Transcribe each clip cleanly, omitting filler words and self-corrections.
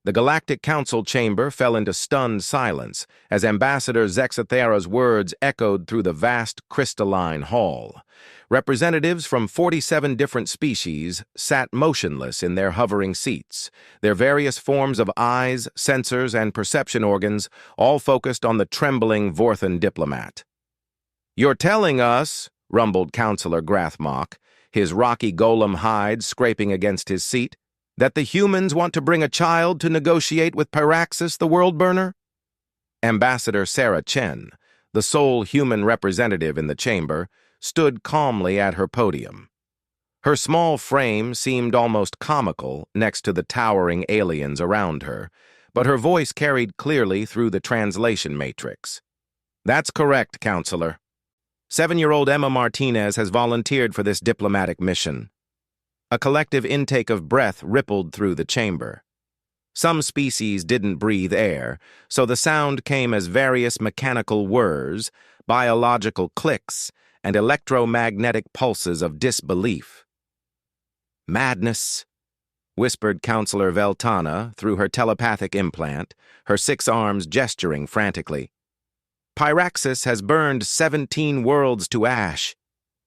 The Galactic Council chamber fell into stunned silence as Ambassador Zexathera's words echoed through the vast crystalline hall. Representatives from 47 different species sat motionless in their hovering seats, their various forms of eyes, sensors, and perception organs all focused on the trembling Vorthan diplomat. "You're telling us," rumbled Counselor Grathmok, his rocky golem hide scraping against his seat, "that the humans want to bring a child to negotiate with Pyraxis, the world-burner?" Ambassador Sarah Chen, the sole human representative in the chamber, stood calmly at her podium. Her small frame seemed almost comical next to the towering aliens around her, but her voice carried clearly through the translation matrix. "That's correct, Counselor. 7-year-old Emma Martinez has volunteered for this diplomatic mission." A collective intake of breath rippled through the chamber. Some species didn't breathe air, so the sound came as various mechanical whirs, biological clicks, and electromagnetic pulses of disbelief. "Madness," whispered Counselor Veltana through her telepathic implant, her 6 arms gesturing frantically. "Pyraxis has burned 17 worlds to ash.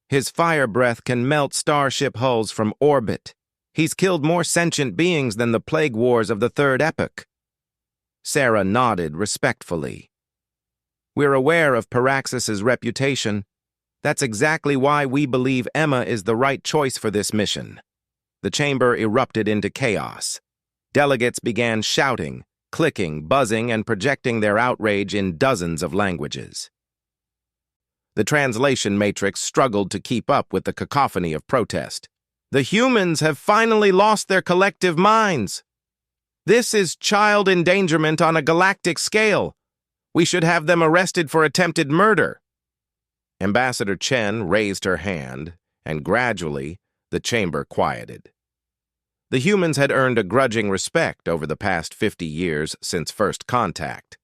His fire breath can melt starship hulls from orbit. He's killed more sentient beings than the plague wars of the Third Epoch." Sarah nodded respectfully. "We're aware of Pyraxis's reputation. That's exactly why we believe Emma is the right choice for this mission." The chamber erupted into chaos. Delegates began shouting, clicking, buzzing, and projecting their outrage in dozens of languages. The translation matrix struggled to keep up with the cacophony of protest. "The humans have finally lost their collective minds. This is child endangerment on a galactic scale. We should have them arrested for attempted murder." Ambassador Chen raised her hand, and gradually the chamber quieted. The humans had earned a grudging respect over the past 50 years since first contact.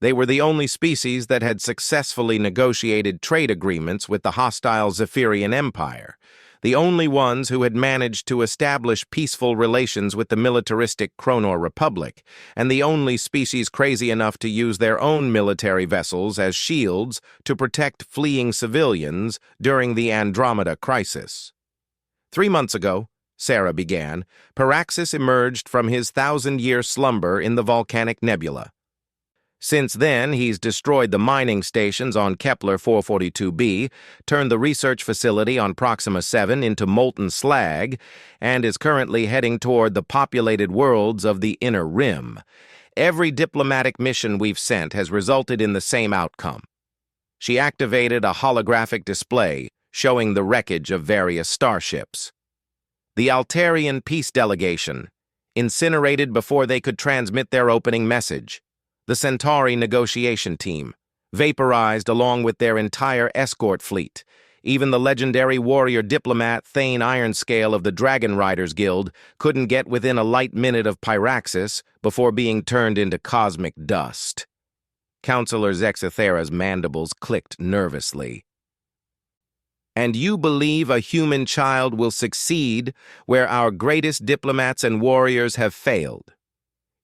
They were the only species that had successfully negotiated trade agreements with the hostile Zephyrian Empire, the only ones who had managed to establish peaceful relations with the militaristic Chronor Republic, and the only species crazy enough to use their own military vessels as shields to protect fleeing civilians during the Andromeda Crisis. 3 months ago, Sarah began, Pyraxis emerged from his 1,000-year slumber in the volcanic nebula. Since then, he's destroyed the mining stations on Kepler 442b, turned the research facility on Proxima 7 into molten slag, and is currently heading toward the populated worlds of the Inner Rim. Every diplomatic mission we've sent has resulted in the same outcome. She activated a holographic display showing the wreckage of various starships. The Altarian Peace Delegation, incinerated before they could transmit their opening message. The Centauri negotiation team, vaporized along with their entire escort fleet. Even the legendary warrior diplomat Thane Ironscale of the Dragon Riders Guild couldn't get within a light minute of Pyraxis before being turned into cosmic dust. Counselor Zexathera's mandibles clicked nervously. "And you believe a human child will succeed where our greatest diplomats and warriors have failed?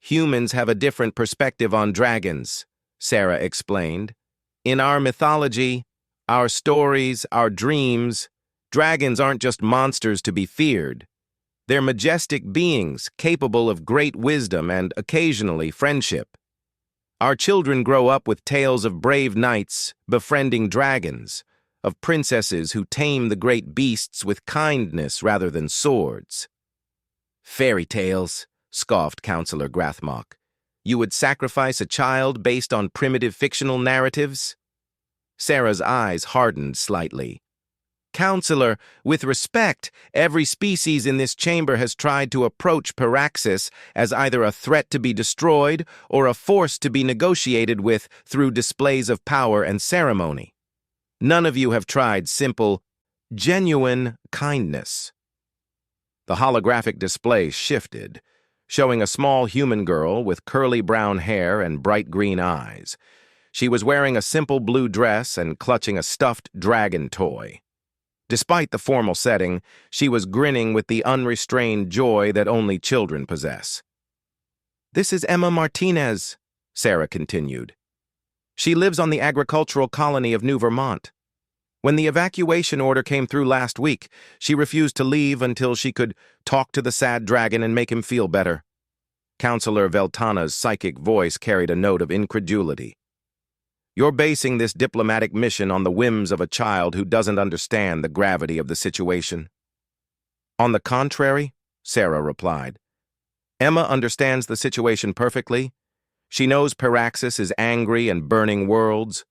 Humans have a different perspective on dragons," Sarah explained. "In our mythology, our stories, our dreams, dragons aren't just monsters to be feared. They're majestic beings capable of great wisdom and, occasionally, friendship. Our children grow up with tales of brave knights befriending dragons, of princesses who tame the great beasts with kindness rather than swords." "Fairy tales," scoffed Counselor Grathmok. "You would sacrifice a child based on primitive fictional narratives?" Sarah's eyes hardened slightly. "Counselor, with respect, every species in this chamber has tried to approach Pyraxis as either a threat to be destroyed or a force to be negotiated with through displays of power and ceremony. None of you have tried simple, genuine kindness." The holographic display shifted, showing a small human girl with curly brown hair and bright green eyes. She was wearing a simple blue dress and clutching a stuffed dragon toy. Despite the formal setting, she was grinning with the unrestrained joy that only children possess. "This is Emma Martinez," Sarah continued. "She lives on the agricultural colony of New Vermont. When the evacuation order came through last week, she refused to leave until she could talk to the sad dragon and make him feel better." Counselor Veltana's psychic voice carried a note of incredulity. "You're basing this diplomatic mission on the whims of a child who doesn't understand the gravity of the situation." "On the contrary," Sarah replied, "Emma understands the situation perfectly. She knows Paraxis is angry and burning worlds.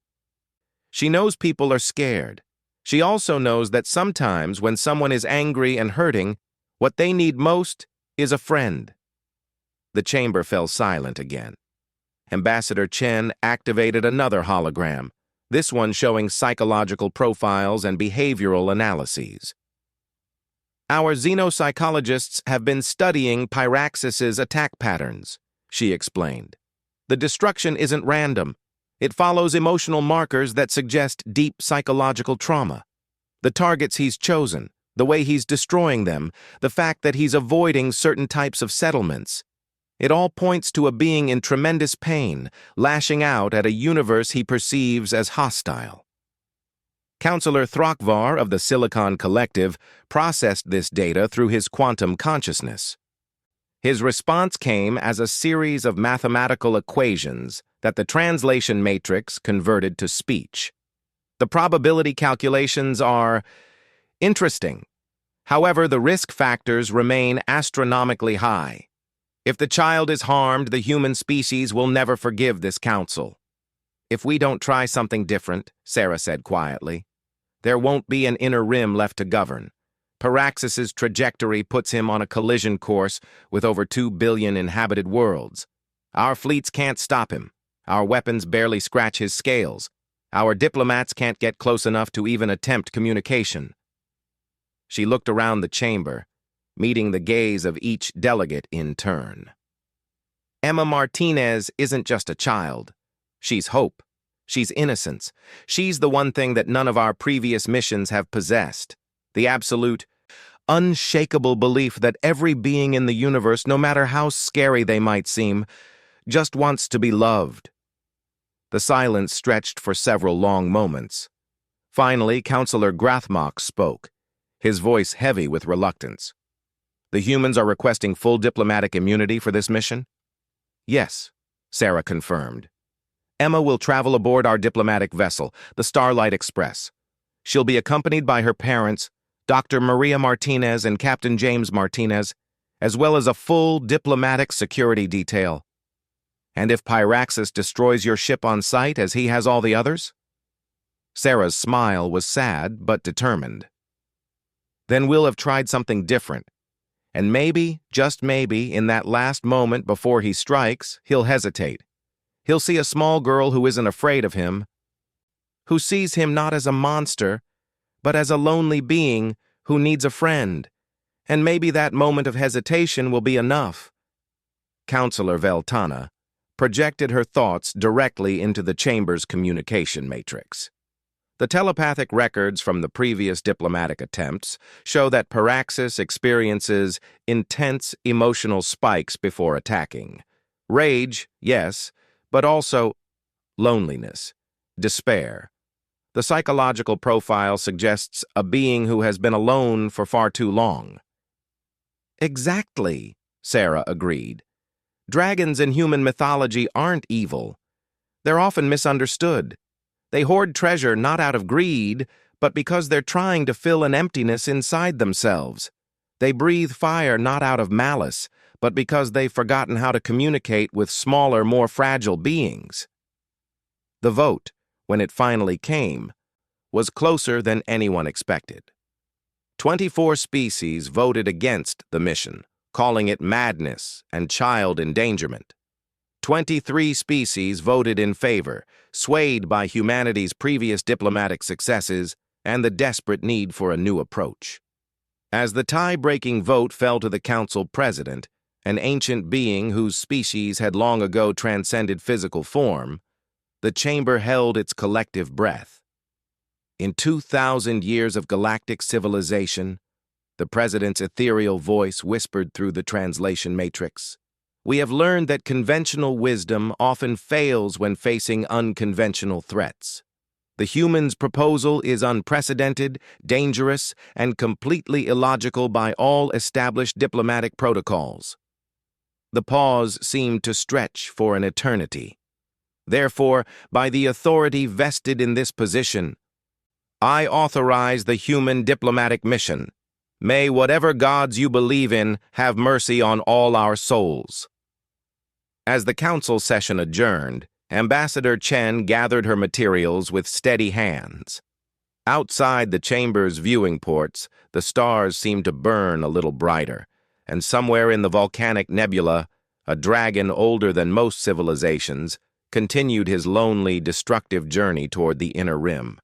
She knows people are scared. She also knows that sometimes when someone is angry and hurting, what they need most is a friend." The chamber fell silent again. Ambassador Chen activated another hologram, this one showing psychological profiles and behavioral analyses. "Our xenopsychologists have been studying Pyraxis's attack patterns," she explained. "The destruction isn't random. It follows emotional markers that suggest deep psychological trauma. The targets he's chosen, the way he's destroying them, the fact that he's avoiding certain types of settlements. It all points to a being in tremendous pain, lashing out at a universe he perceives as hostile." Counselor Throckvar of the Silicon Collective processed this data through his quantum consciousness. His response came as a series of mathematical equations that the translation matrix converted to speech. The probability calculations are interesting. However, the risk factors remain astronomically high. If the child is harmed, the human species will never forgive this council. "If we don't try something different," Sarah said quietly, "there won't be an inner rim left to govern. Paraxis's trajectory puts him on a collision course with over 2 billion inhabited worlds. Our fleets can't stop him. Our weapons barely scratch his scales. Our diplomats can't get close enough to even attempt communication." She looked around the chamber, meeting the gaze of each delegate in turn. "Emma Martinez isn't just a child. She's hope. She's innocence. She's the one thing that none of our previous missions have possessed. The absolute, unshakable belief that every being in the universe, no matter how scary they might seem, just wants to be loved." The silence stretched for several long moments. Finally, Counselor Grathmok spoke, his voice heavy with reluctance. "The humans are requesting full diplomatic immunity for this mission?" "Yes," Sarah confirmed. "Emma will travel aboard our diplomatic vessel, the Starlight Express. She'll be accompanied by her parents, Dr. Maria Martinez and Captain James Martinez, as well as a full diplomatic security detail. And if Pyraxis destroys your ship on sight as he has all the others?" Sarah's smile was sad but determined. "Then we'll have tried something different. And maybe, just maybe, in that last moment before he strikes, he'll hesitate. He'll see a small girl who isn't afraid of him, who sees him not as a monster, but as a lonely being who needs a friend. And maybe that moment of hesitation will be enough." Counselor Veltana projected her thoughts directly into the chamber's communication matrix. The telepathic records from the previous diplomatic attempts show that Paraxis experiences intense emotional spikes before attacking. Rage, yes, but also loneliness, despair. The psychological profile suggests a being who has been alone for far too long. "Exactly," Sarah agreed. "Dragons in human mythology aren't evil. They're often misunderstood. They hoard treasure not out of greed, but because they're trying to fill an emptiness inside themselves. They breathe fire not out of malice, but because they've forgotten how to communicate with smaller, more fragile beings." The vote, when it finally came, was closer than anyone expected. 24 species voted against the mission, calling it madness and child endangerment. 23 species voted in favor, swayed by humanity's previous diplomatic successes and the desperate need for a new approach. As the tie-breaking vote fell to the council president, an ancient being whose species had long ago transcended physical form, the chamber held its collective breath. In 2,000 years of galactic civilization, the president's ethereal voice whispered through the translation matrix, we have learned that conventional wisdom often fails when facing unconventional threats. The human's proposal is unprecedented, dangerous, and completely illogical by all established diplomatic protocols. The pause seemed to stretch for an eternity. Therefore, by the authority vested in this position, I authorize the human diplomatic mission. May whatever gods you believe in have mercy on all our souls. As the council session adjourned, Ambassador Chen gathered her materials with steady hands. Outside the chamber's viewing ports, the stars seemed to burn a little brighter, and somewhere in the volcanic nebula, a dragon older than most civilizations continued his lonely, destructive journey toward the inner rim.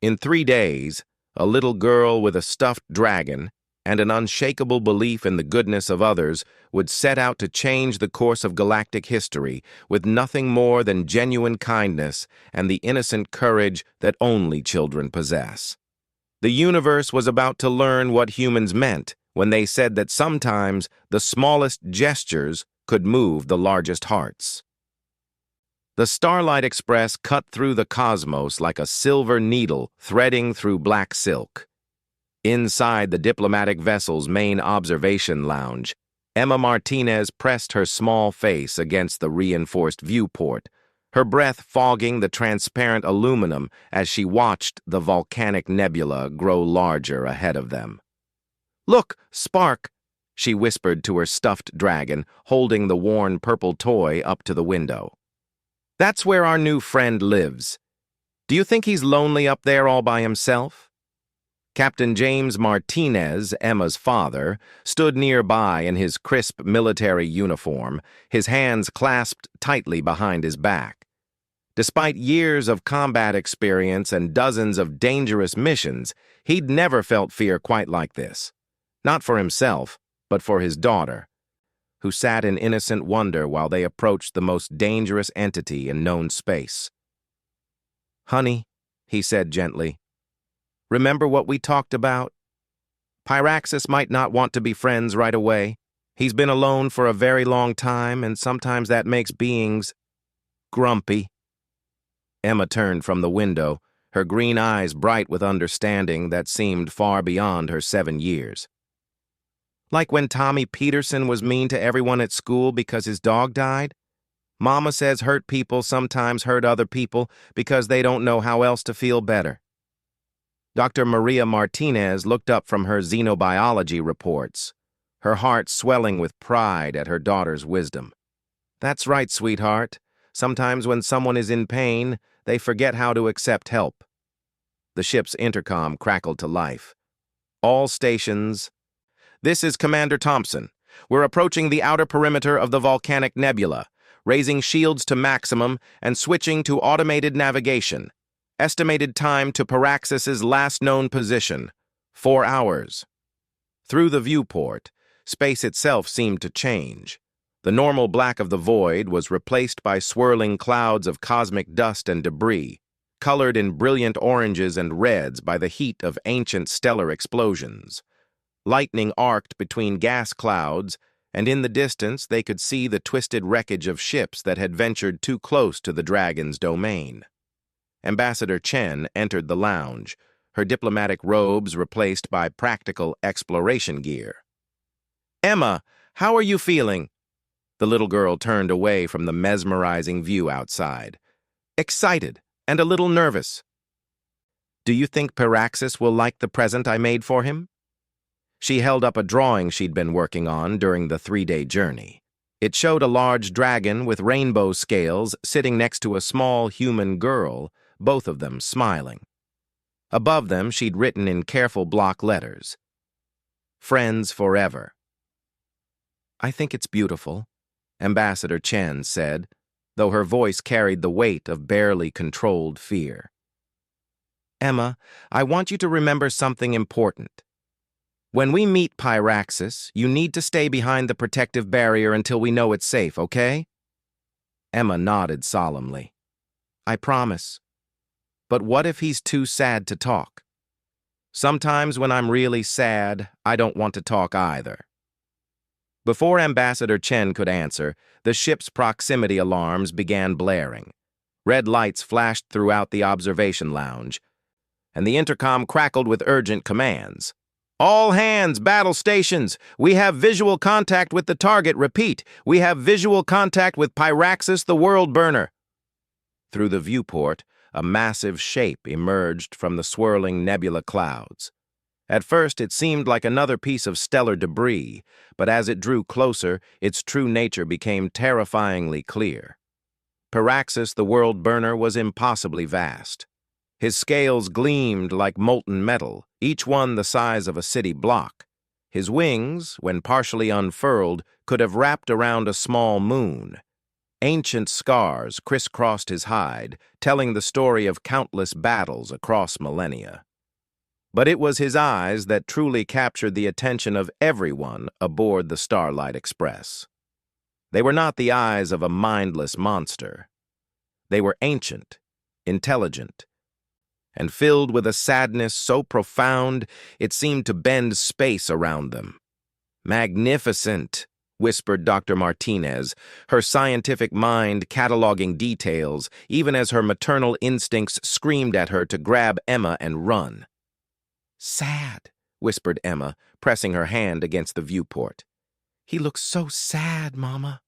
In 3 days, a little girl with a stuffed dragon and an unshakable belief in the goodness of others would set out to change the course of galactic history with nothing more than genuine kindness and the innocent courage that only children possess. The universe was about to learn what humans meant when they said that sometimes the smallest gestures could move the largest hearts. The Starlight Express cut through the cosmos like a silver needle threading through black silk. Inside the diplomatic vessel's main observation lounge, Emma Martinez pressed her small face against the reinforced viewport, her breath fogging the transparent aluminum as she watched the volcanic nebula grow larger ahead of them. "Look, Spark," she whispered to her stuffed dragon, holding the worn purple toy up to the window. "That's where our new friend lives. Do you think he's lonely up there all by himself?" Captain James Martinez, Emma's father, stood nearby in his crisp military uniform, his hands clasped tightly behind his back. Despite years of combat experience and dozens of dangerous missions, he'd never felt fear quite like this. Not for himself, but for his daughter, who sat in innocent wonder while they approached the most dangerous entity in known space. "Honey," he said gently, "remember what we talked about? Pyraxis might not want to be friends right away. He's been alone for a very long time, and sometimes that makes beings grumpy." Emma turned from the window, her green eyes bright with understanding that seemed far beyond her 7 years. "Like when Tommy Peterson was mean to everyone at school because his dog died? Mama says hurt people sometimes hurt other people because they don't know how else to feel better." Dr. Maria Martinez looked up from her xenobiology reports, her heart swelling with pride at her daughter's wisdom. "That's right, sweetheart. Sometimes when someone is in pain, they forget how to accept help." The ship's intercom crackled to life. "All stations. This is Commander Thompson. We're approaching the outer perimeter of the volcanic nebula, raising shields to maximum and switching to automated navigation. Estimated time to Pyraxis's last known position, 4 hours. Through the viewport, space itself seemed to change. The normal black of the void was replaced by swirling clouds of cosmic dust and debris, colored in brilliant oranges and reds by the heat of ancient stellar explosions. Lightning arced between gas clouds, and in the distance they could see the twisted wreckage of ships that had ventured too close to the dragon's domain. Ambassador Chen entered the lounge, her diplomatic robes replaced by practical exploration gear. "Emma, how are you feeling?" The little girl turned away from the mesmerizing view outside. "Excited and a little nervous." "Do you think Pyraxis will like the present I made for him?" She held up a drawing she'd been working on during the 3-day journey. It showed a large dragon with rainbow scales sitting next to a small human girl, both of them smiling. Above them, she'd written in careful block letters, "Friends forever." "I think it's beautiful," Ambassador Chen said, though her voice carried the weight of barely controlled fear. "Emma, I want you to remember something important. When we meet Pyraxis, you need to stay behind the protective barrier until we know it's safe, okay?" Emma nodded solemnly. "I promise. But what if he's too sad to talk? Sometimes when I'm really sad, I don't want to talk either." Before Ambassador Chen could answer, the ship's proximity alarms began blaring. Red lights flashed throughout the observation lounge, and the intercom crackled with urgent commands. All hands, battle stations! We have visual contact with the target. Repeat, we have visual contact with Pyraxis the World Burner. Through the viewport, a massive shape emerged from the swirling nebula clouds. At first, it seemed like another piece of stellar debris, but as it drew closer, its true nature became terrifyingly clear. Pyraxis the World Burner was impossibly vast. His scales gleamed like molten metal, each one the size of a city block. His wings, when partially unfurled, could have wrapped around a small moon. Ancient scars crisscrossed his hide, telling the story of countless battles across millennia. But it was his eyes that truly captured the attention of everyone aboard the Starlight Express. They were not the eyes of a mindless monster. They were ancient, intelligent, and filled with a sadness so profound it seemed to bend space around them. "Magnificent," whispered Dr. Martinez, her scientific mind cataloging details, even as her maternal instincts screamed at her to grab Emma and run. "Sad," whispered Emma, pressing her hand against the viewport. "He looks so sad, Mama."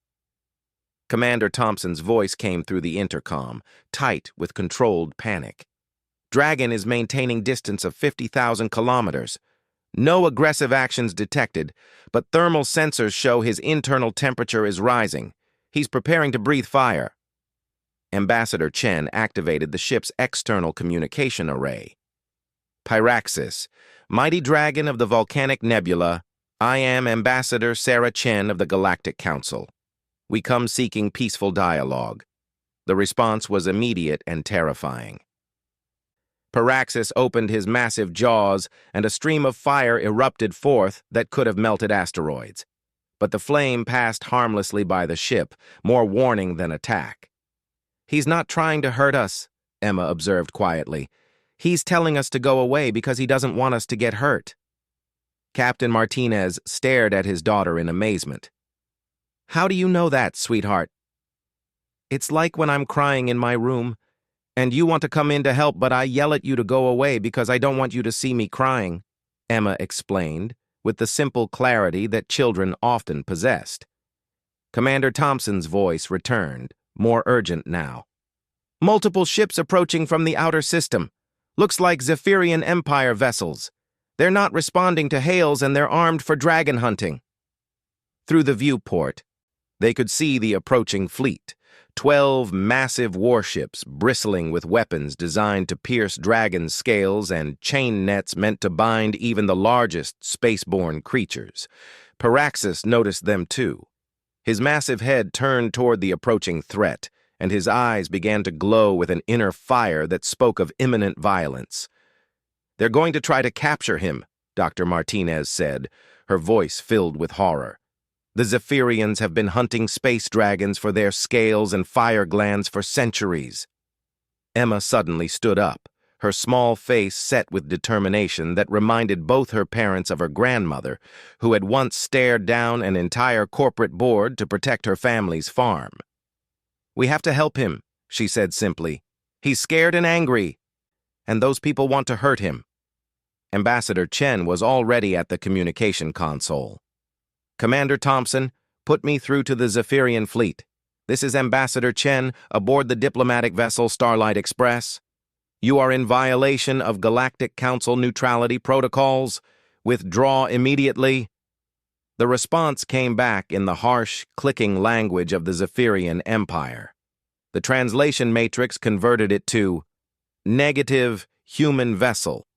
Commander Thompson's voice came through the intercom, tight with controlled panic. "Dragon is maintaining distance of 50,000 kilometers. No aggressive actions detected, but thermal sensors show his internal temperature is rising. He's preparing to breathe fire." Ambassador Chen activated the ship's external communication array. "Pyraxis, mighty dragon of the volcanic nebula, I am Ambassador Sarah Chen of the Galactic Council. We come seeking peaceful dialogue." The response was immediate and terrifying. Pyraxis opened his massive jaws, and a stream of fire erupted forth that could have melted asteroids. But the flame passed harmlessly by the ship, more warning than attack. "He's not trying to hurt us," Emma observed quietly. "He's telling us to go away because he doesn't want us to get hurt." Captain Martinez stared at his daughter in amazement. "How do you know that, sweetheart?" "It's like when I'm crying in my room, and you want to come in to help, but I yell at you to go away because I don't want you to see me crying," Emma explained, with the simple clarity that children often possessed. Commander Thompson's voice returned, more urgent now. "Multiple ships approaching from the outer system. Looks like Zephyrian Empire vessels. They're not responding to hails and they're armed for dragon hunting." Through the viewport, they could see the approaching fleet. 12 massive warships bristling with weapons designed to pierce dragon scales and chain nets meant to bind even the largest spaceborne creatures. Pyraxis noticed them too. His massive head turned toward the approaching threat, and his eyes began to glow with an inner fire that spoke of imminent violence. "They're going to try to capture him," Dr. Martinez said, her voice filled with horror. "The Zephyrians have been hunting space dragons for their scales and fire glands for centuries." Emma suddenly stood up, her small face set with determination that reminded both her parents of her grandmother, who had once stared down an entire corporate board to protect her family's farm. "We have to help him," she said simply. "He's scared and angry, and those people want to hurt him." Ambassador Chen was already at the communication console. "Commander Thompson, put me through to the Zephyrian fleet. This is Ambassador Chen aboard the diplomatic vessel Starlight Express. You are in violation of Galactic Council neutrality protocols. Withdraw immediately." The response came back in the harsh, clicking language of the Zephyrian Empire. The translation matrix converted it to, "Negative human vessel.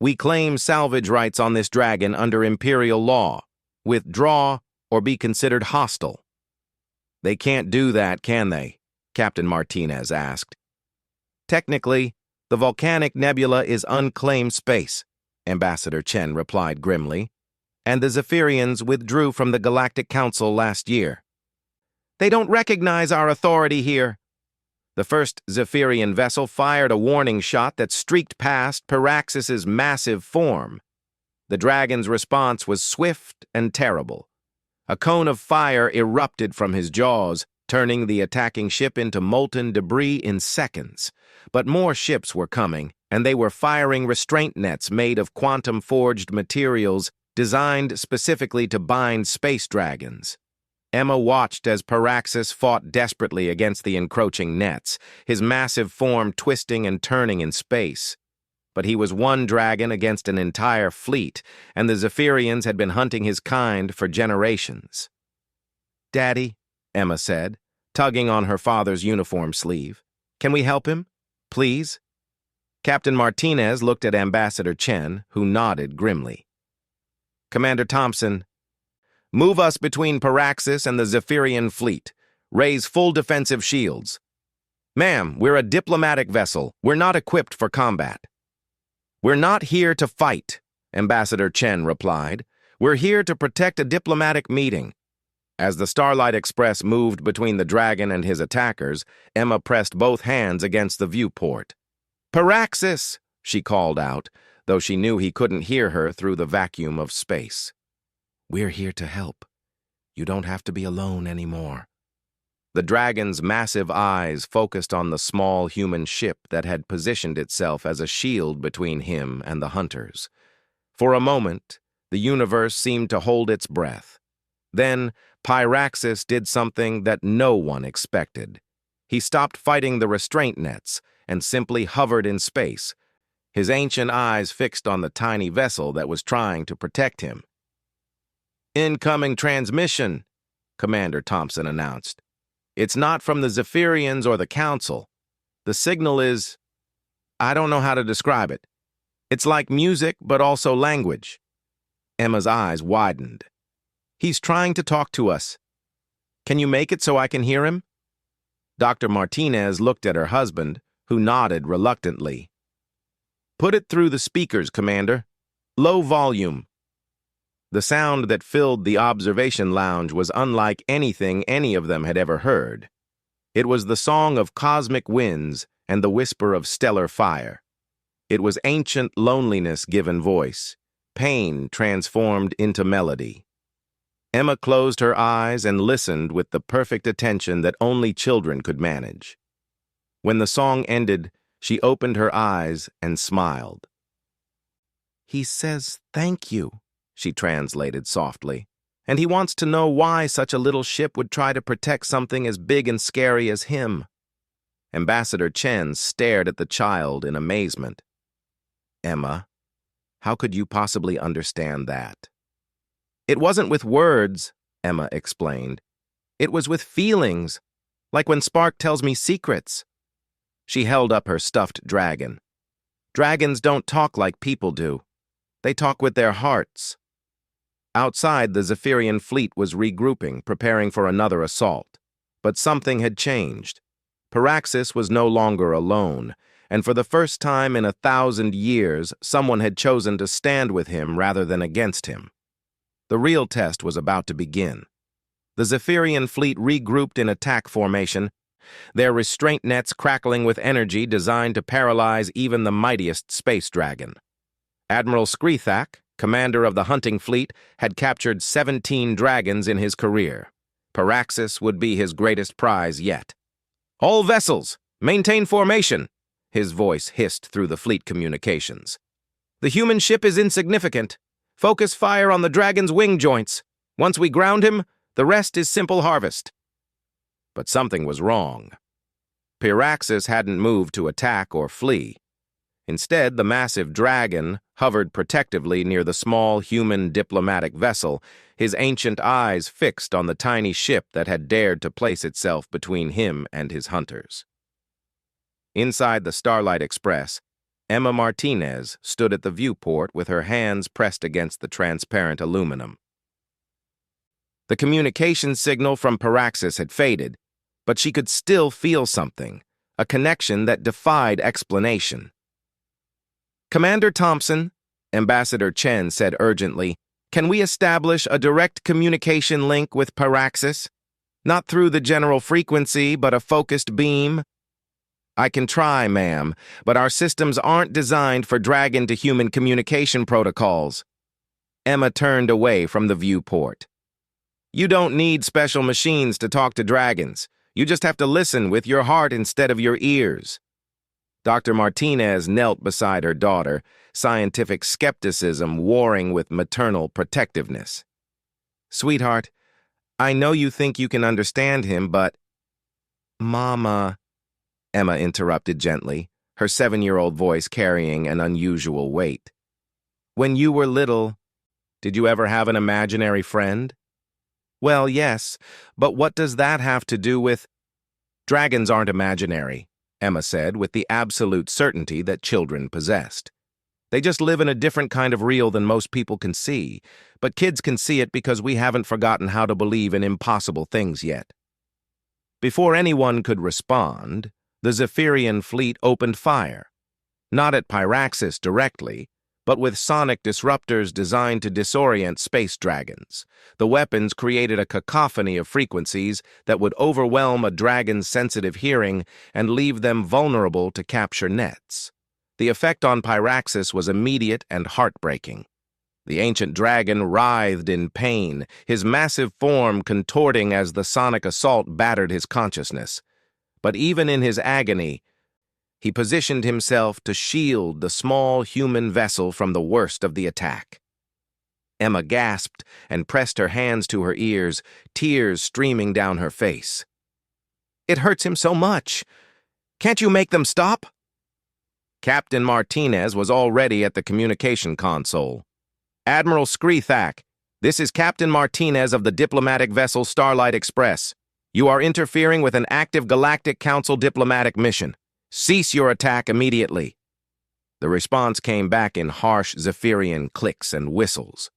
We claim salvage rights on this dragon under Imperial law. Withdraw or be considered hostile." "They can't do that, can they?" Captain Martinez asked. "Technically, the volcanic nebula is unclaimed space," Ambassador Chen replied grimly, "and the Zephyrians withdrew from the Galactic Council last year. They don't recognize our authority here." The first Zephyrian vessel fired a warning shot that streaked past Pyraxis's massive form. The dragon's response was swift and terrible. A cone of fire erupted from his jaws, turning the attacking ship into molten debris in seconds. But more ships were coming, and they were firing restraint nets made of quantum-forged materials designed specifically to bind space dragons. Emma watched as Paraxis fought desperately against the encroaching nets, his massive form twisting and turning in space. But he was one dragon against an entire fleet, and the Zephyrians had been hunting his kind for generations. "Daddy," Emma said, tugging on her father's uniform sleeve, "can we help him? Please?" Captain Martinez looked at Ambassador Chen, who nodded grimly. "Commander Thompson, move us between Paraxis and the Zephyrian fleet. Raise full defensive shields." "Ma'am, we're a diplomatic vessel. We're not equipped for combat." "We're not here to fight," Ambassador Chen replied. "We're here to protect a diplomatic meeting." As the Starlight Express moved between the dragon and his attackers, Emma pressed both hands against the viewport. "Paraxis!" she called out, though she knew he couldn't hear her through the vacuum of space. "We're here to help. You don't have to be alone anymore." The dragon's massive eyes focused on the small human ship that had positioned itself as a shield between him and the hunters. For a moment, the universe seemed to hold its breath. Then, Pyraxis did something that no one expected. He stopped fighting the restraint nets and simply hovered in space, his ancient eyes fixed on the tiny vessel that was trying to protect him. "Incoming transmission," Commander Thompson announced. "It's not from the Zephyrians or the Council. The signal is... I don't know how to describe it. It's like music, but also language." Emma's eyes widened. "He's trying to talk to us. Can you make it so I can hear him?" Dr. Martinez looked at her husband, who nodded reluctantly. "Put it through the speakers, Commander. Low volume." The sound that filled the observation lounge was unlike anything any of them had ever heard. It was the song of cosmic winds and the whisper of stellar fire. It was ancient loneliness given voice, pain transformed into melody. Emma closed her eyes and listened with the perfect attention that only children could manage. When the song ended, she opened her eyes and smiled. "He says thank you," she translated softly, "and he wants to know why such a little ship would try to protect something as big and scary as him." Ambassador Chen stared at the child in amazement. "Emma, how could you possibly understand that?" "It wasn't with words," Emma explained. "It was with feelings, like when Spark tells me secrets." She held up her stuffed dragon. "Dragons don't talk like people do. They talk with their hearts." Outside, the Zephyrian fleet was regrouping, preparing for another assault. But something had changed. Paraxis was no longer alone, and for the first time in 1,000 years, someone had chosen to stand with him rather than against him. The real test was about to begin. The Zephyrian fleet regrouped in attack formation, their restraint nets crackling with energy designed to paralyze even the mightiest space dragon. Admiral Screthak, commander of the hunting fleet, had captured 17 dragons in his career. Paraxis would be his greatest prize yet. "All vessels, maintain formation," his voice hissed through the fleet communications. "The human ship is insignificant. Focus fire on the dragon's wing joints. Once we ground him, the rest is simple harvest." But something was wrong. Paraxis hadn't moved to attack or flee. Instead, the massive dragon hovered protectively near the small human diplomatic vessel, his ancient eyes fixed on the tiny ship that had dared to place itself between him and his hunters. Inside the Starlight Express, Emma Martinez stood at the viewport with her hands pressed against the transparent aluminum. The communication signal from Paraxis had faded, but she could still feel something, a connection that defied explanation. "Commander Thompson," Ambassador Chen said urgently, "can we establish a direct communication link with Paraxis? Not through the general frequency, but a focused beam?" "I can try, ma'am, but our systems aren't designed for dragon-to-human communication protocols." Emma turned away from the viewport. You don't need special machines to talk to dragons. You just have to listen with your heart instead of your ears. Dr. Martinez knelt beside her daughter, scientific skepticism warring with maternal protectiveness. Sweetheart, I know you think you can understand him, but— Mama, Emma interrupted gently, her 7-year-old voice carrying an unusual weight. When you were little, did you ever have an imaginary friend? Well, yes, but what does that have to do with— Dragons aren't imaginary, Emma said with the absolute certainty that children possessed. They just live in a different kind of real than most people can see, but kids can see it because we haven't forgotten how to believe in impossible things yet. Before anyone could respond, the Zephyrian fleet opened fire, not at Pyraxis directly, but with sonic disruptors designed to disorient space dragons. The weapons created a cacophony of frequencies that would overwhelm a dragon's sensitive hearing and leave them vulnerable to capture nets. The effect on Pyraxis was immediate and heartbreaking. The ancient dragon writhed in pain, his massive form contorting as the sonic assault battered his consciousness. But even in his agony, he positioned himself to shield the small human vessel from the worst of the attack. Emma gasped and pressed her hands to her ears, tears streaming down her face. It hurts him so much. Can't you make them stop? Captain Martinez was already at the communication console. Admiral Screethak, this is Captain Martinez of the diplomatic vessel Starlight Express. You are interfering with an active Galactic Council diplomatic mission. Cease your attack immediately. The response came back in harsh Zephyrian clicks and whistles.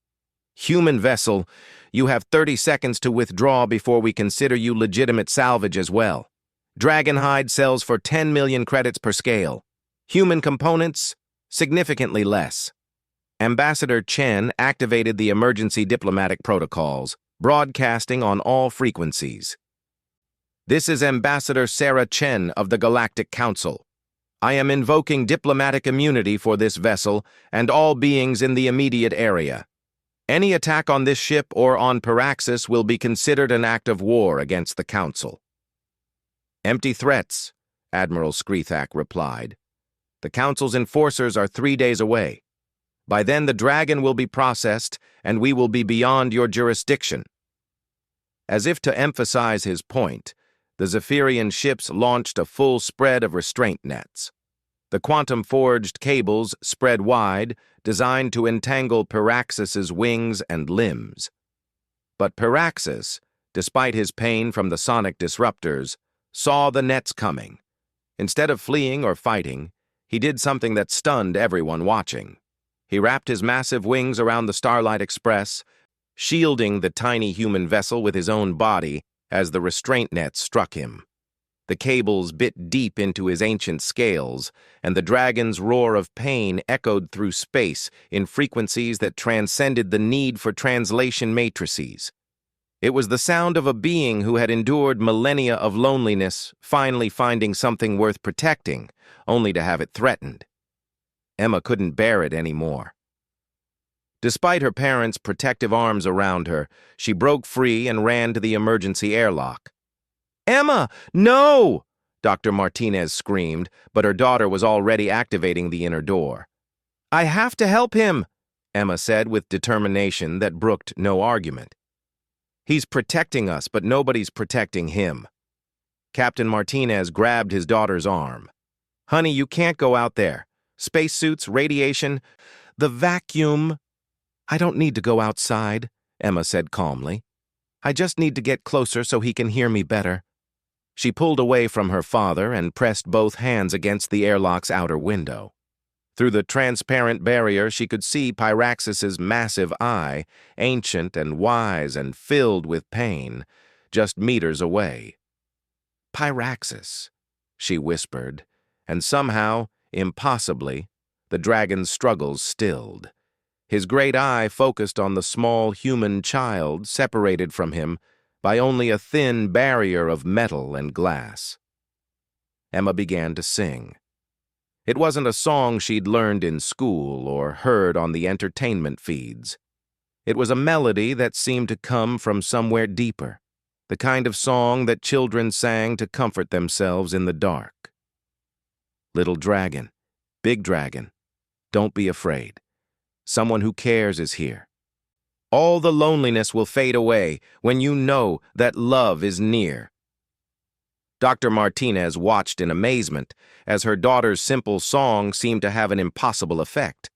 Human vessel, you have 30 seconds to withdraw before we consider you legitimate salvage as well. Dragonhide sells for 10 million credits per scale. Human components, significantly less. Ambassador Chen activated the emergency diplomatic protocols, broadcasting on all frequencies. This is Ambassador Sarah Chen of the Galactic Council. I am invoking diplomatic immunity for this vessel and all beings in the immediate area. Any attack on this ship or on Pyraxis will be considered an act of war against the Council. Empty threats, Admiral Screethak replied. The Council's enforcers are 3 days away. By then the dragon will be processed, and we will be beyond your jurisdiction. As if to emphasize his point, the Zephyrian ships launched a full spread of restraint nets. The quantum-forged cables spread wide, designed to entangle Pyraxis's wings and limbs. But Pyraxis, despite his pain from the sonic disruptors, saw the nets coming. Instead of fleeing or fighting, he did something that stunned everyone watching. He wrapped his massive wings around the Starlight Express, shielding the tiny human vessel with his own body as the restraint nets struck him. The cables bit deep into his ancient scales, and the dragon's roar of pain echoed through space in frequencies that transcended the need for translation matrices. It was the sound of a being who had endured millennia of loneliness, finally finding something worth protecting, only to have it threatened. Emma couldn't bear it anymore. Despite her parents' protective arms around her, she broke free and ran to the emergency airlock. "Emma, no!" Dr. Martinez screamed, but her daughter was already activating the inner door. "I have to help him," Emma said with determination that brooked no argument. "He's protecting us, but nobody's protecting him." Captain Martinez grabbed his daughter's arm. "Honey, you can't go out there. Spacesuits, radiation, the vacuum—" "I don't need to go outside," Emma said calmly. "I just need to get closer so he can hear me better." She pulled away from her father and pressed both hands against the airlock's outer window. Through the transparent barrier, she could see Pyraxis's massive eye, ancient and wise and filled with pain, just meters away. "Pyraxis," she whispered, and somehow, impossibly, the dragon's struggles stilled. His great eye focused on the small human child separated from him by only a thin barrier of metal and glass. Emma began to sing. It wasn't a song she'd learned in school or heard on the entertainment feeds. It was a melody that seemed to come from somewhere deeper, the kind of song that children sang to comfort themselves in the dark. Little dragon, big dragon, don't be afraid. Someone who cares is here. All the loneliness will fade away when you know that love is near. Dr. Martinez watched in amazement as her daughter's simple song seemed to have an impossible effect.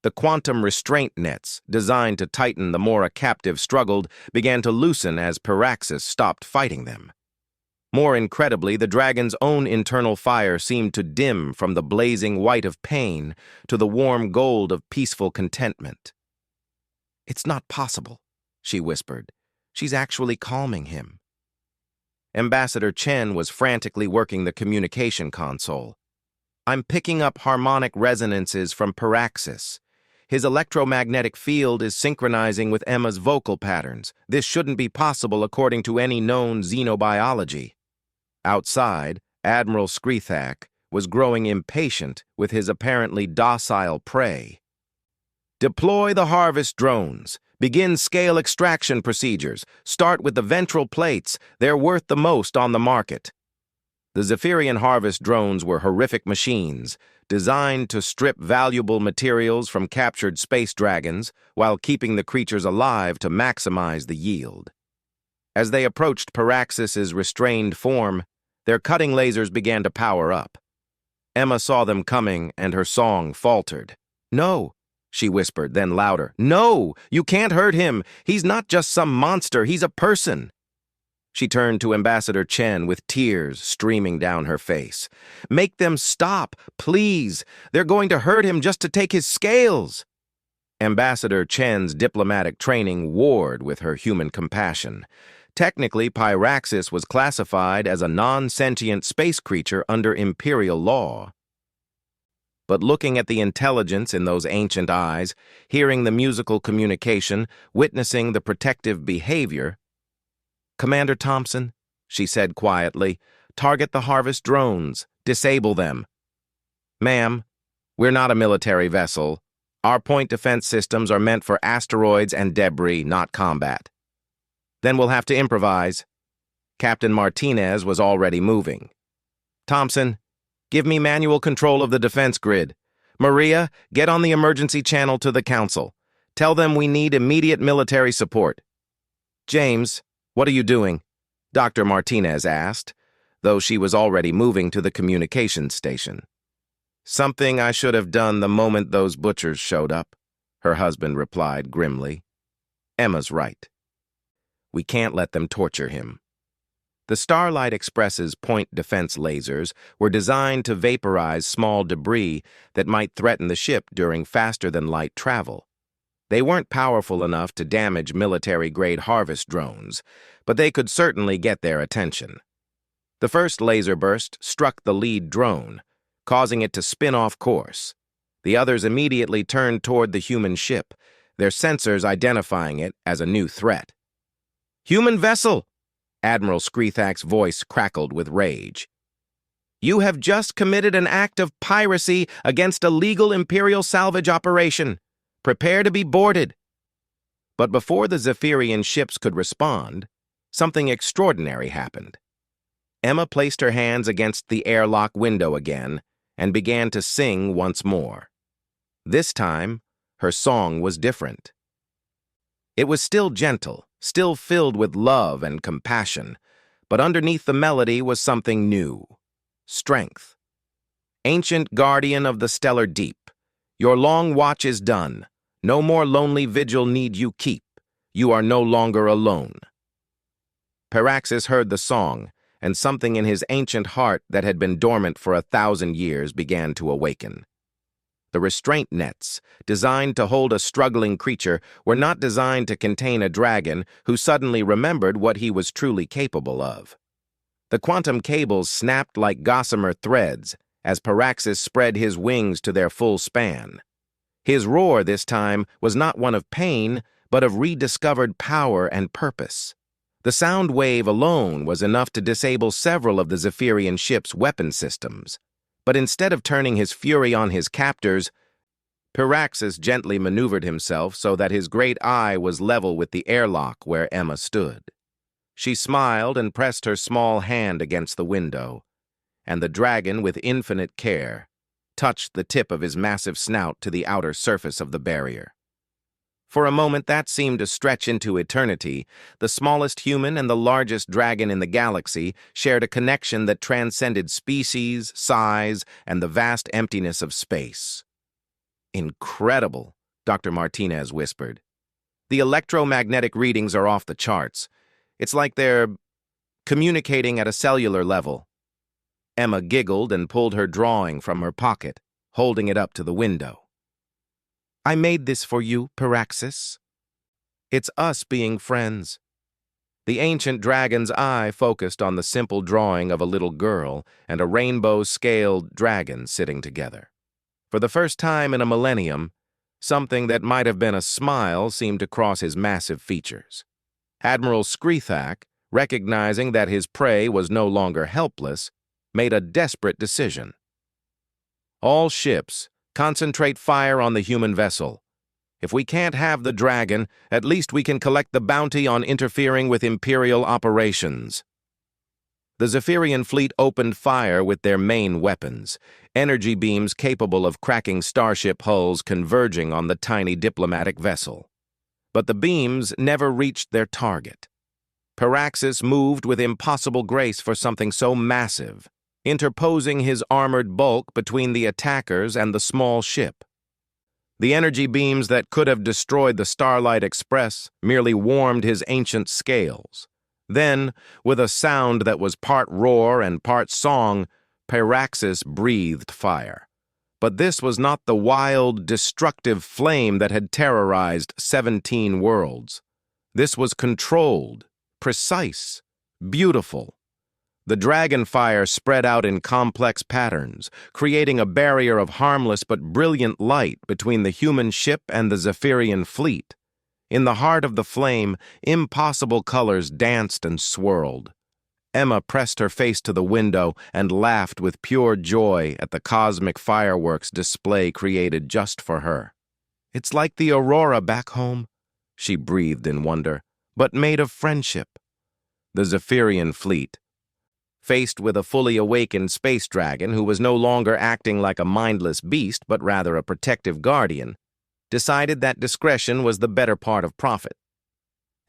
The quantum restraint nets, designed to tighten the more a captive struggled, began to loosen as Paraxis stopped fighting them. More incredibly, the dragon's own internal fire seemed to dim from the blazing white of pain to the warm gold of peaceful contentment. "It's not possible," she whispered. "She's actually calming him." Ambassador Chen was frantically working the communication console. "I'm picking up harmonic resonances from Paraxis. His electromagnetic field is synchronizing with Emma's vocal patterns. This shouldn't be possible according to any known xenobiology." Outside, Admiral Screthak was growing impatient with his apparently docile prey. "Deploy the harvest drones. Begin scale extraction procedures. Start with the ventral plates. They're worth the most on the market." The Zephyrian harvest drones were horrific machines, designed to strip valuable materials from captured space dragons while keeping the creatures alive to maximize the yield. As they approached Paraxis's restrained form, their cutting lasers began to power up. Emma saw them coming, and her song faltered. "No," she whispered, then louder. "No! You can't hurt him! He's not just some monster, he's a person!" She turned to Ambassador Chen with tears streaming down her face. "Make them stop, please! They're going to hurt him just to take his scales!" Ambassador Chen's diplomatic training warred with her human compassion. Technically, Pyraxis was classified as a non-sentient space creature under imperial law. But looking at the intelligence in those ancient eyes, hearing the musical communication, witnessing the protective behavior, "Commander Thompson," she said quietly, "target the harvest drones. Disable them." "Ma'am, we're not a military vessel. Our point defense systems are meant for asteroids and debris, not combat." "Then we'll have to improvise." Captain Martinez was already moving. "Thompson, give me manual control of the defense grid. Maria, get on the emergency channel to the Council. Tell them we need immediate military support." "James, what are you doing?" Dr. Martinez asked, though she was already moving to the communications station. "Something I should have done the moment those butchers showed up," her husband replied grimly. "Emma's right. We can't let them torture him." The Starlight Express's point defense lasers were designed to vaporize small debris that might threaten the ship during faster-than-light travel. They weren't powerful enough to damage military-grade harvest drones, but they could certainly get their attention. The first laser burst struck the lead drone, causing it to spin off course. The others immediately turned toward the human ship, their sensors identifying it as a new threat. "Human vessel!" Admiral Screthak's voice crackled with rage. "You have just committed an act of piracy against a legal Imperial salvage operation. Prepare to be boarded." But before the Zephyrian ships could respond, something extraordinary happened. Emma placed her hands against the airlock window again and began to sing once more. This time, her song was different. It was still gentle, still filled with love and compassion, but underneath the melody was something new: strength. "Ancient guardian of the stellar deep, your long watch is done. No more lonely vigil need you keep. You are no longer alone." Paraxis heard the song, and something in his ancient heart that had been dormant for 1,000 years began to awaken. The restraint nets, designed to hold a struggling creature, were not designed to contain a dragon who suddenly remembered what he was truly capable of. The quantum cables snapped like gossamer threads as Paraxis spread his wings to their full span. His roar this time was not one of pain, but of rediscovered power and purpose. The sound wave alone was enough to disable several of the Zephyrian ship's weapon systems. But instead of turning his fury on his captors, Piraxis gently maneuvered himself so that his great eye was level with the airlock where Emma stood. She smiled and pressed her small hand against the window, and the dragon, with infinite care, touched the tip of his massive snout to the outer surface of the barrier. For a moment that seemed to stretch into eternity. The smallest human and the largest dragon in the galaxy shared a connection that transcended species, size, and the vast emptiness of space. "Incredible," Dr. Martinez whispered. "The electromagnetic readings are off the charts. It's like they're communicating at a cellular level." Emma giggled and pulled her drawing from her pocket, holding it up to the window. "I made this for you, Piraxis. It's us being friends." The ancient dragon's eye focused on the simple drawing of a little girl and a rainbow-scaled dragon sitting together. For the first time in a millennium, something that might have been a smile seemed to cross his massive features. Admiral Screthak, recognizing that his prey was no longer helpless, made a desperate decision. "All ships, concentrate fire on the human vessel. If we can't have the dragon, at least we can collect the bounty on interfering with Imperial operations." The Zephyrian fleet opened fire with their main weapons, energy beams capable of cracking starship hulls converging on the tiny diplomatic vessel. But the beams never reached their target. Piraxis moved with impossible grace for something so massive, interposing his armored bulk between the attackers and the small ship. The energy beams that could have destroyed the Starlight Express merely warmed his ancient scales. Then, with a sound that was part roar and part song, Piraxis breathed fire. But this was not the wild, destructive flame that had terrorized 17 worlds. This was controlled, precise, beautiful. The dragon fire spread out in complex patterns, creating a barrier of harmless but brilliant light between the human ship and the Zephyrian fleet. In the heart of the flame, impossible colors danced and swirled. Emma pressed her face to the window and laughed with pure joy at the cosmic fireworks display created just for her. "It's like the aurora back home," she breathed in wonder, "but made of friendship." The Zephyrian fleet, faced with a fully awakened space dragon who was no longer acting like a mindless beast but rather a protective guardian, decided that discretion was the better part of profit.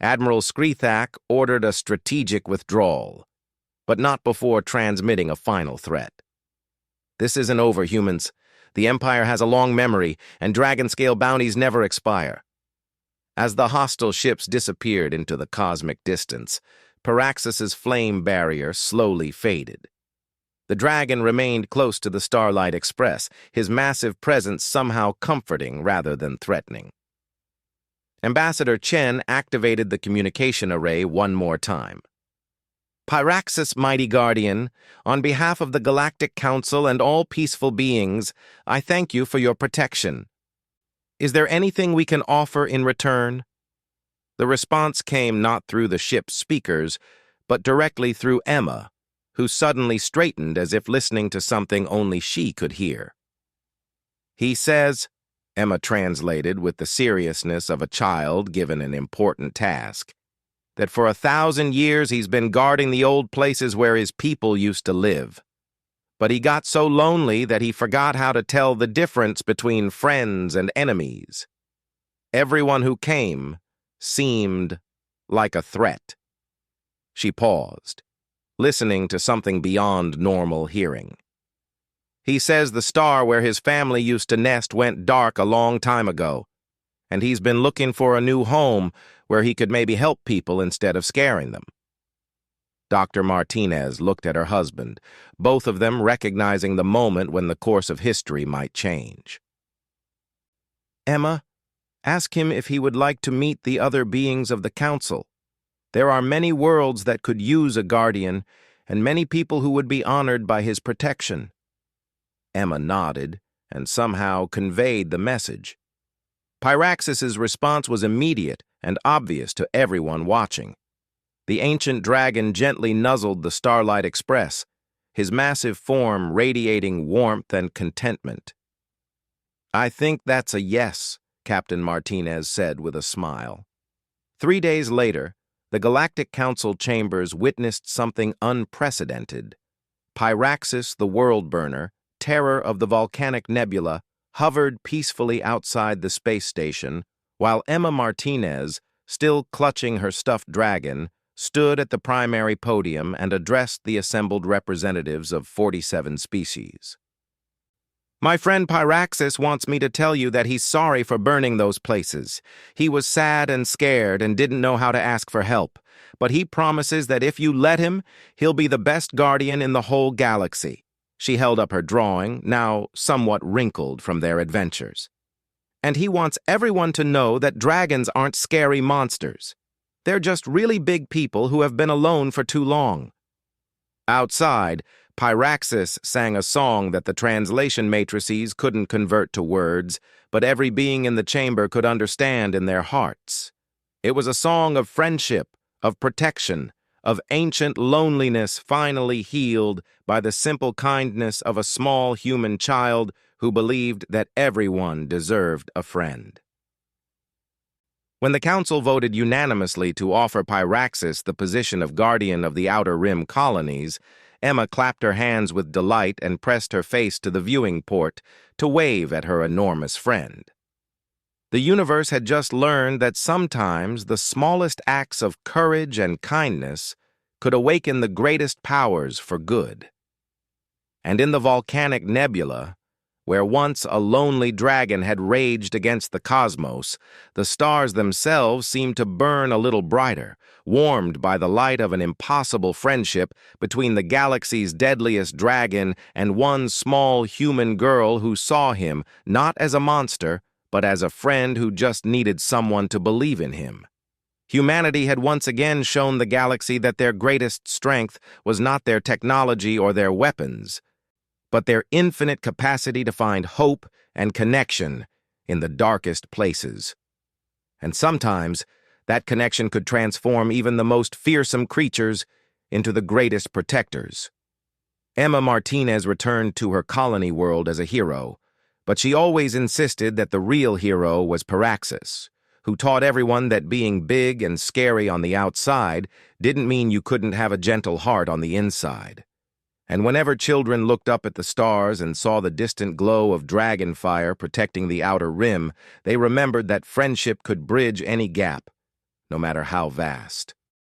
Admiral Screthak ordered a strategic withdrawal, but not before transmitting a final threat. "This isn't over, humans. The Empire has a long memory, and dragon-scale bounties never expire." As the hostile ships disappeared into the cosmic distance, Piraxis's flame barrier slowly faded. The dragon remained close to the Starlight Express, his massive presence somehow comforting rather than threatening. Ambassador Chen activated the communication array one more time. "Piraxis, mighty guardian, on behalf of the Galactic Council and all peaceful beings, I thank you for your protection. Is there anything we can offer in return?" The response came not through the ship's speakers, but directly through Emma, who suddenly straightened as if listening to something only she could hear. "He says," Emma translated with the seriousness of a child given an important task, "that for 1,000 years he's been guarding the old places where his people used to live. But he got so lonely that he forgot how to tell the difference between friends and enemies. Everyone who came seemed like a threat." She paused, listening to something beyond normal hearing. "He says the star where his family used to nest went dark a long time ago, and he's been looking for a new home where he could maybe help people instead of scaring them." Dr. Martinez looked at her husband, both of them recognizing the moment when the course of history might change. "Emma, ask him if he would like to meet the other beings of the Council. There are many worlds that could use a guardian, and many people who would be honored by his protection." Emma nodded and somehow conveyed the message. Piraxis's response was immediate and obvious to everyone watching. The ancient dragon gently nuzzled the Starlight Express, his massive form radiating warmth and contentment. "I think that's a yes," Captain Martinez said with a smile. 3 days later, the Galactic Council chambers witnessed something unprecedented. Pyraxis, the World Burner, terror of the volcanic nebula, hovered peacefully outside the space station, while Emma Martinez, still clutching her stuffed dragon, stood at the primary podium and addressed the assembled representatives of 47 species. "My friend Pyraxis wants me to tell you that he's sorry for burning those places. He was sad and scared and didn't know how to ask for help, but he promises that if you let him, he'll be the best guardian in the whole galaxy." She held up her drawing, now somewhat wrinkled from their adventures. "And he wants everyone to know that dragons aren't scary monsters. They're just really big people who have been alone for too long." Outside, Pyraxis sang a song that the translation matrices couldn't convert to words, but every being in the chamber could understand in their hearts. It was a song of friendship, of protection, of ancient loneliness finally healed by the simple kindness of a small human child who believed that everyone deserved a friend. When the council voted unanimously to offer Pyraxis the position of guardian of the Outer Rim colonies, Emma clapped her hands with delight and pressed her face to the viewing port to wave at her enormous friend. The universe had just learned that sometimes the smallest acts of courage and kindness could awaken the greatest powers for good. And in the volcanic nebula, where once a lonely dragon had raged against the cosmos, the stars themselves seemed to burn a little brighter, warmed by the light of an impossible friendship between the galaxy's deadliest dragon and one small human girl who saw him not as a monster, but as a friend who just needed someone to believe in him. Humanity had once again shown the galaxy that their greatest strength was not their technology or their weapons, but their infinite capacity to find hope and connection in the darkest places. And sometimes, that connection could transform even the most fearsome creatures into the greatest protectors. Emma Martinez returned to her colony world as a hero, but she always insisted that the real hero was Pyraxis, who taught everyone that being big and scary on the outside didn't mean you couldn't have a gentle heart on the inside. And whenever children looked up at the stars and saw the distant glow of dragon fire protecting the outer rim, they remembered that friendship could bridge any gap, no matter how vast.